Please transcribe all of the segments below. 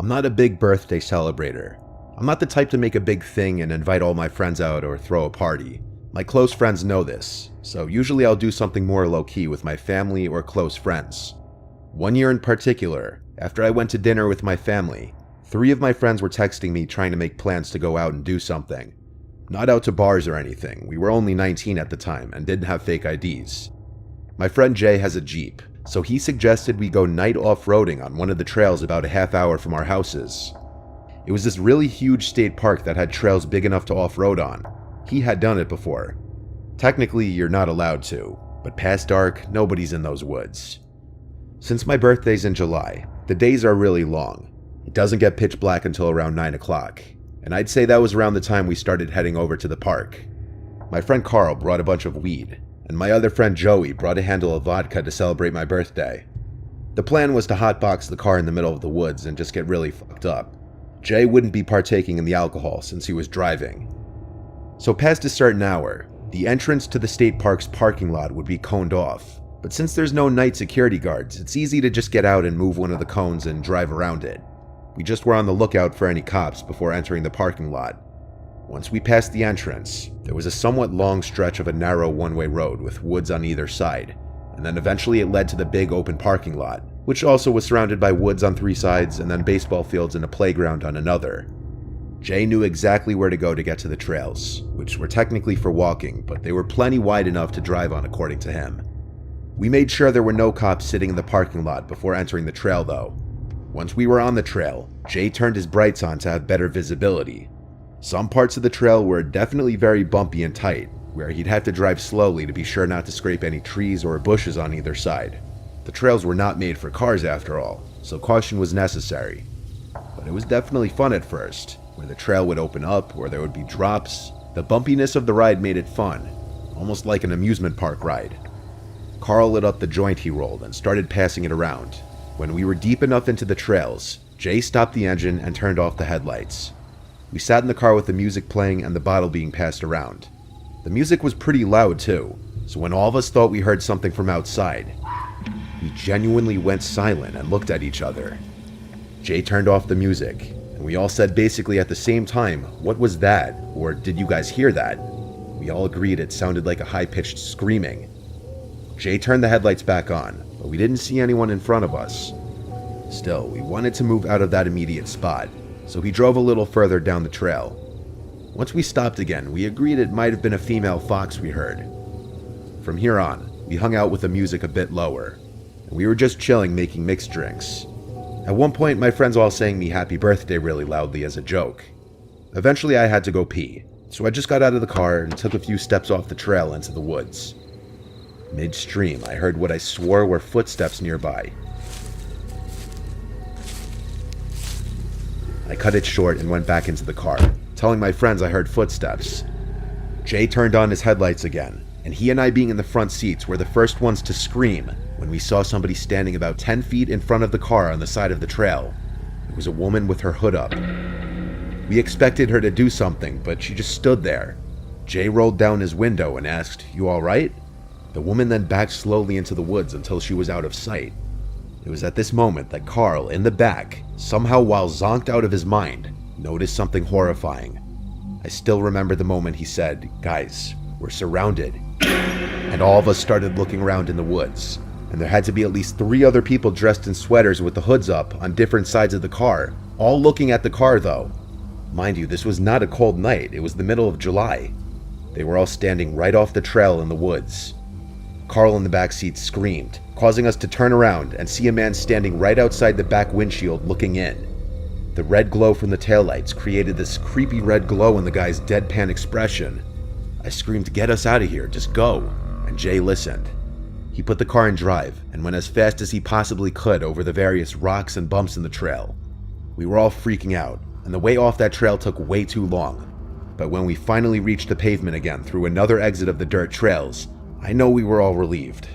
I'm not a big birthday celebrator. I'm not the type to make a big thing and invite all my friends out or throw a party. My close friends know this, so usually I'll do something more low-key with my family or close friends. One year in particular, after I went to dinner with my family, 3 of my friends were texting me trying to make plans to go out and do something. Not out to bars or anything, we were only 19 at the time and didn't have fake IDs. My friend Jay has a Jeep, so he suggested we go night off-roading on one of the trails about a half hour from our houses. It was this really huge state park that had trails big enough to off-road on. He had done it before. Technically, you're not allowed to, but past dark, nobody's in those woods. Since my birthday's in July, the days are really long. It doesn't get pitch black until around 9 o'clock, and I'd say that was around the time we started heading over to the park. My friend Carl brought a bunch of weed, and my other friend Joey brought a handle of vodka to celebrate my birthday. The plan was to hotbox the car in the middle of the woods and just get really fucked up. Jay wouldn't be partaking in the alcohol since he was driving. So past a certain hour, the entrance to the state park's parking lot would be coned off, but since there's no night security guards, it's easy to just get out and move one of the cones and drive around it. We just were on the lookout for any cops before entering the parking lot. Once we passed the entrance, there was a somewhat long stretch of a narrow one-way road with woods on either side, and then eventually it led to the big open parking lot, which also was surrounded by woods on 3 sides and then baseball fields and a playground on another. Jay knew exactly where to go to get to the trails, which were technically for walking, but they were plenty wide enough to drive on according to him. We made sure there were no cops sitting in the parking lot before entering the trail though. Once we were on the trail, Jay turned his brights on to have better visibility. Some parts of the trail were definitely very bumpy and tight, where he'd have to drive slowly to be sure not to scrape any trees or bushes on either side. The trails were not made for cars after all, so caution was necessary. But it was definitely fun at first, where the trail would open up or there would be drops. The bumpiness of the ride made it fun, almost like an amusement park ride. Carl lit up the joint he rolled and started passing it around. When we were deep enough into the trails, Jay stopped the engine and turned off the headlights. We sat in the car with the music playing and the bottle being passed around. The music was pretty loud too, so when all of us thought we heard something from outside, we genuinely went silent and looked at each other. Jay turned off the music, and we all said basically at the same time, "What was that?" or "Did you guys hear that?" We all agreed it sounded like a high-pitched screaming. Jay turned the headlights back on, but we didn't see anyone in front of us. Still, we wanted to move out of that immediate spot, so he drove a little further down the trail. Once we stopped again, we agreed it might have been a female fox we heard. From here on, we hung out with the music a bit lower, and we were just chilling making mixed drinks. At one point, my friends all sang me happy birthday really loudly as a joke. Eventually, I had to go pee, so I just got out of the car and took a few steps off the trail into the woods. Midstream, I heard what I swore were footsteps nearby. I cut it short and went back into the car, telling my friends I heard footsteps. Jay turned on his headlights again, and he and I being in the front seats were the first ones to scream when we saw somebody standing about 10 feet in front of the car on the side of the trail. It was a woman with her hood up. We expected her to do something, but she just stood there. Jay rolled down his window and asked, "You all right?" The woman then backed slowly into the woods until she was out of sight. It was at this moment that Carl, in the back, somehow while zonked out of his mind, noticed something horrifying. I still remember the moment he said, "Guys, we're surrounded." And all of us started looking around in the woods, and there had to be at least 3 other people dressed in sweaters with the hoods up on different sides of the car, all looking at the car though. Mind you, this was not a cold night, it was the middle of July. They were all standing right off the trail in the woods. Carl in the back seat screamed, causing us to turn around and see a man standing right outside the back windshield looking in. The red glow from the taillights created this creepy red glow in the guy's deadpan expression. I screamed, "Get us out of here, just go," and Jay listened. He put the car in drive and went as fast as he possibly could over the various rocks and bumps in the trail. We were all freaking out, and the way off that trail took way too long. But when we finally reached the pavement again through another exit of the dirt trails, I know we were all relieved.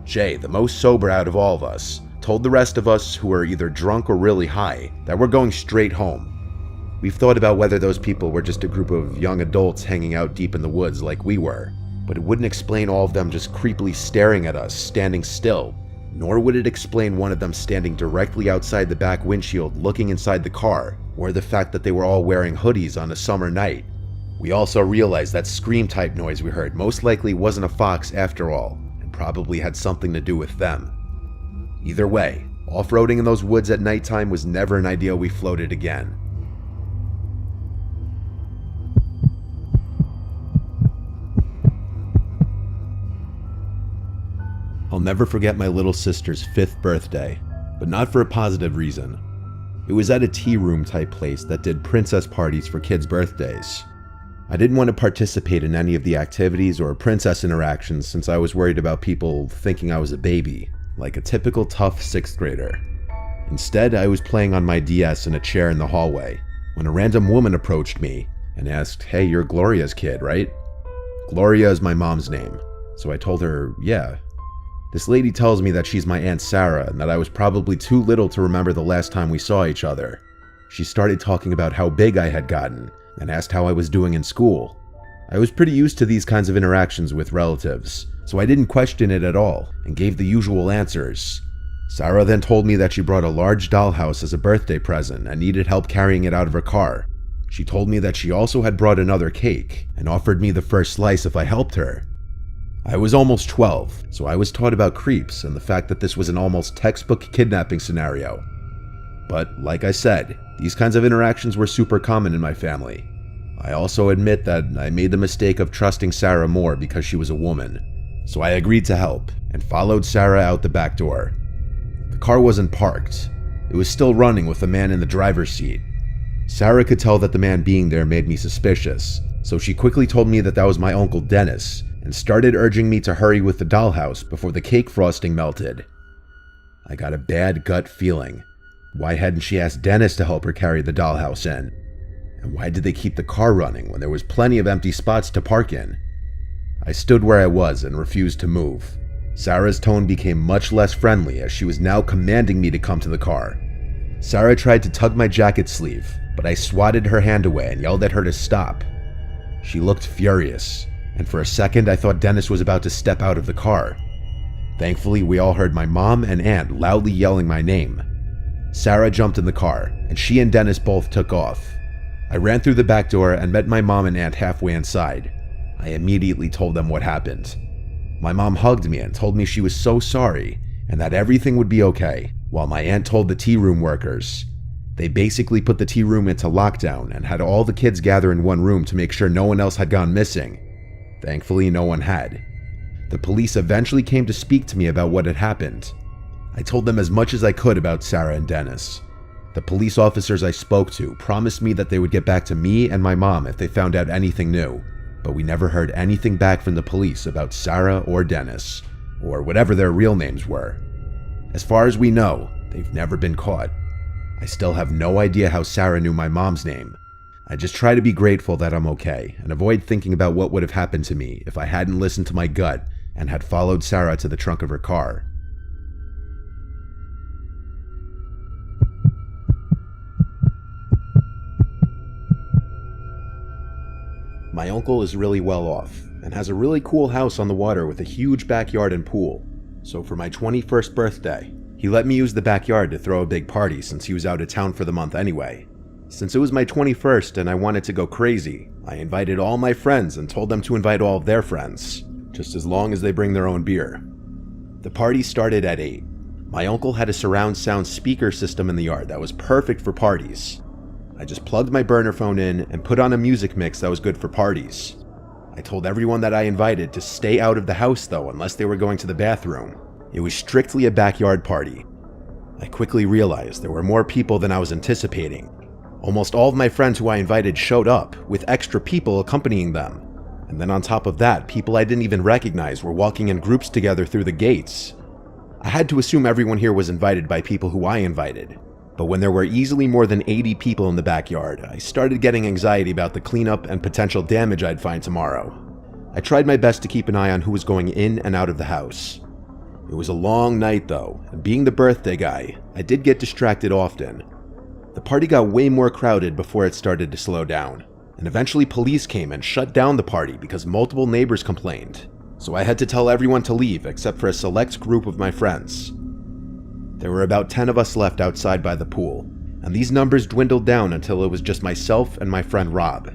Jay, the most sober out of all of us, told the rest of us who were either drunk or really high that we're going straight home. We've thought about whether those people were just a group of young adults hanging out deep in the woods like we were, but it wouldn't explain all of them just creepily staring at us, standing still. nor would it explain one of them standing directly outside the back windshield looking inside the car, or the fact that they were all wearing hoodies on a summer night. We also realized that scream-type noise we heard most likely wasn't a fox after all, and probably had something to do with them. Either way, off-roading in those woods at nighttime was never an idea we floated again. I'll never forget my little sister's 5th birthday, but not for a positive reason. It was at a tea room type place that did princess parties for kids' birthdays. I didn't want to participate in any of the activities or princess interactions since I was worried about people thinking I was a baby, like a typical tough 6th grader. Instead, I was playing on my DS in a chair in the hallway when a random woman approached me and asked, "Hey, you're Gloria's kid, right?" Gloria is my mom's name, so I told her, yeah. This lady tells me that she's my Aunt Sarah and that I was probably too little to remember the last time we saw each other. She started talking about how big I had gotten and asked how I was doing in school. I was pretty used to these kinds of interactions with relatives, so I didn't question it at all and gave the usual answers. Sarah then told me that she brought a large dollhouse as a birthday present and needed help carrying it out of her car. She told me that she also had brought another cake and offered me the first slice if I helped her. I was almost 12, so I was taught about creeps and the fact that this was an almost textbook kidnapping scenario. But like I said, these kinds of interactions were super common in my family. I also admit that I made the mistake of trusting Sarah more because she was a woman, so I agreed to help and followed Sarah out the back door. The car wasn't parked. It was still running with the man in the driver's seat. Sarah could tell that the man being there made me suspicious, so she quickly told me that was my Uncle Dennis and started urging me to hurry with the dollhouse before the cake frosting melted. I got a bad gut feeling. Why hadn't she asked Dennis to help her carry the dollhouse in? And why did they keep the car running when there was plenty of empty spots to park in? I stood where I was and refused to move. Sarah's tone became much less friendly as she was now commanding me to come to the car. Sarah tried to tug my jacket sleeve, but I swatted her hand away and yelled at her to stop. She looked furious, and for a second I thought Dennis was about to step out of the car. Thankfully, we all heard my mom and aunt loudly yelling my name. Sarah jumped in the car, and she and Dennis both took off. I ran through the back door and met my mom and aunt halfway inside. I immediately told them what happened. My mom hugged me and told me she was so sorry and that everything would be okay, while my aunt told the tea room workers. They basically put the tea room into lockdown and had all the kids gather in one room to make sure no one else had gone missing. Thankfully, no one had. The police eventually came to speak to me about what had happened. I told them as much as I could about Sarah and Dennis. The police officers I spoke to promised me that they would get back to me and my mom if they found out anything new, but we never heard anything back from the police about Sarah or Dennis, or whatever their real names were. As far as we know, they've never been caught. I still have no idea how Sarah knew my mom's name. I just try to be grateful that I'm okay and avoid thinking about what would have happened to me if I hadn't listened to my gut and had followed Sarah to the trunk of her car. My uncle is really well off and has a really cool house on the water with a huge backyard and pool. So for my 21st birthday, he let me use the backyard to throw a big party since he was out of town for the month anyway. Since it was my 21st and I wanted to go crazy, I invited all my friends and told them to invite all of their friends, just as long as they bring their own beer. The party started at 8. My uncle had a surround sound speaker system in the yard that was perfect for parties. I just plugged my burner phone in and put on a music mix that was good for parties. I told everyone that I invited to stay out of the house though unless they were going to the bathroom. It was strictly a backyard party. I quickly realized there were more people than I was anticipating. Almost all of my friends who I invited showed up, with extra people accompanying them. And then on top of that, people I didn't even recognize were walking in groups together through the gates. I had to assume everyone here was invited by people who I invited. But when there were easily more than 80 people in the backyard, I started getting anxiety about the cleanup and potential damage I'd find tomorrow. I tried my best to keep an eye on who was going in and out of the house. It was a long night though, and being the birthday guy, I did get distracted often. The party got way more crowded before it started to slow down, and eventually police came and shut down the party because multiple neighbors complained. So I had to tell everyone to leave except for a select group of my friends. There were about 10 of us left outside by the pool, and these numbers dwindled down until it was just myself and my friend Rob.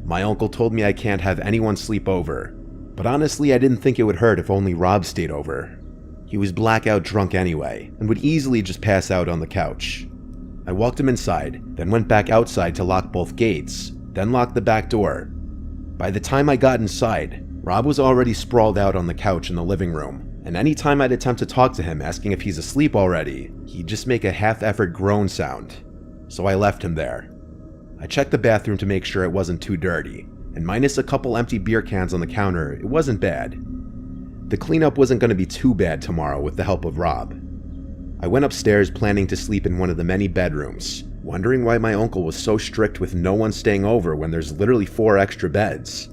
My uncle told me I can't have anyone sleep over, but honestly I didn't think it would hurt if only Rob stayed over. He was blackout drunk anyway, and would easily just pass out on the couch. I walked him inside, then went back outside to lock both gates, then locked the back door. By the time I got inside, Rob was already sprawled out on the couch in the living room, and anytime I'd attempt to talk to him asking if he's asleep already, he'd just make a half-effort groan sound. So I left him there. I checked the bathroom to make sure it wasn't too dirty, and minus a couple empty beer cans on the counter, it wasn't bad. The cleanup wasn't going to be too bad tomorrow with the help of Rob. I went upstairs planning to sleep in one of the many bedrooms, wondering why my uncle was so strict with no one staying over when there's literally 4 extra beds.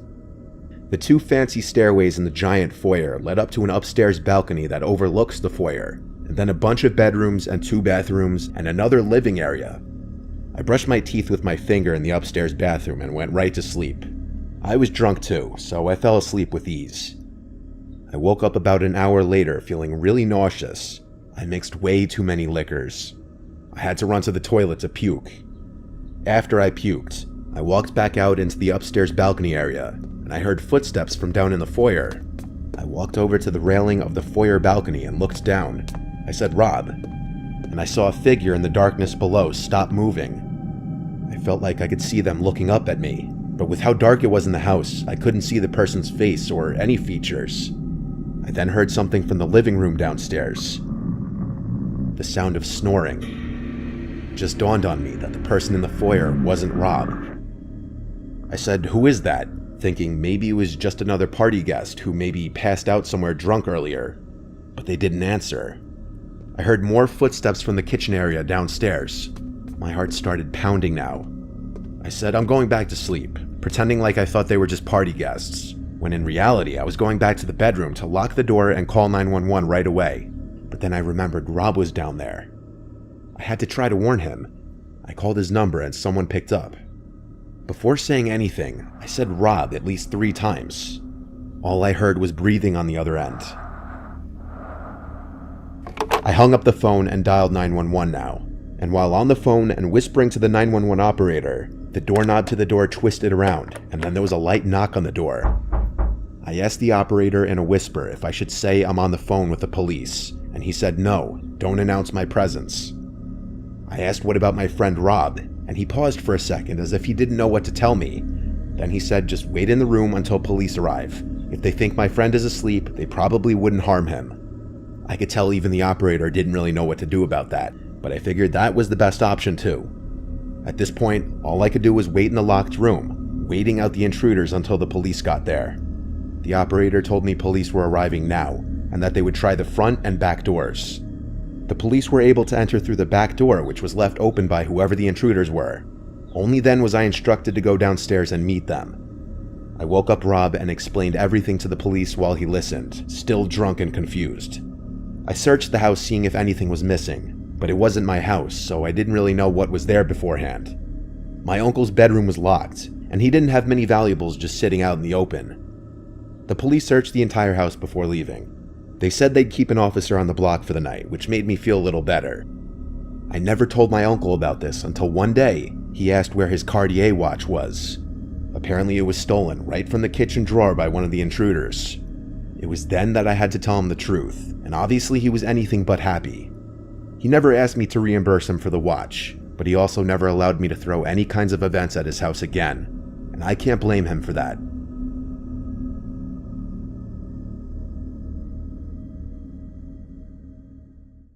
The 2 fancy stairways in the giant foyer led up to an upstairs balcony that overlooks the foyer, and then a bunch of bedrooms and 2 bathrooms and another living area. I brushed my teeth with my finger in the upstairs bathroom and went right to sleep. I was drunk too, so I fell asleep with ease. I woke up about an hour later feeling really nauseous. I mixed way too many liquors. I had to run to the toilet to puke. After I puked, I walked back out into the upstairs balcony area, and I heard footsteps from down in the foyer. I walked over to the railing of the foyer balcony and looked down. I said, "Rob," and I saw a figure in the darkness below stop moving. I felt like I could see them looking up at me, but with how dark it was in the house, I couldn't see the person's face or any features. I then heard something from the living room downstairs. The sound of snoring. It just dawned on me that the person in the foyer wasn't Rob. I said, "Who is that?" thinking maybe it was just another party guest who maybe passed out somewhere drunk earlier, but they didn't answer. I heard more footsteps from the kitchen area downstairs. My heart started pounding now. I said, "I'm going back to sleep," pretending like I thought they were just party guests, when in reality I was going back to the bedroom to lock the door and call 911 right away. But then I remembered Rob was down there. I had to try to warn him. I called his number and someone picked up. Before saying anything, I said Rob at least 3 times. All I heard was breathing on the other end. I hung up the phone and dialed 911 now, and while on the phone and whispering to the 911 operator, the doorknob to the door twisted around, and then there was a light knock on the door. I asked the operator in a whisper if I should say I'm on the phone with the police, and he said no, don't announce my presence. I asked what about my friend Rob, and he paused for a second as if he didn't know what to tell me. Then he said just wait in the room until police arrive. If they think my friend is asleep, they probably wouldn't harm him. I could tell even the operator didn't really know what to do about that, but I figured that was the best option too. At this point, all I could do was wait in the locked room, waiting out the intruders until the police got there. The operator told me police were arriving now, and that they would try the front and back doors. The police were able to enter through the back door, which was left open by whoever the intruders were. Only then was I instructed to go downstairs and meet them. I woke up Rob and explained everything to the police while he listened, still drunk and confused. I searched the house seeing if anything was missing, but it wasn't my house, so I didn't really know what was there beforehand. My uncle's bedroom was locked, and he didn't have many valuables just sitting out in the open. The police searched the entire house before leaving. They said they'd keep an officer on the block for the night, which made me feel a little better. I never told my uncle about this until one day he asked where his Cartier watch was. Apparently it was stolen right from the kitchen drawer by one of the intruders. It was then that I had to tell him the truth, and obviously he was anything but happy. He never asked me to reimburse him for the watch, but he also never allowed me to throw any kinds of events at his house again, and I can't blame him for that.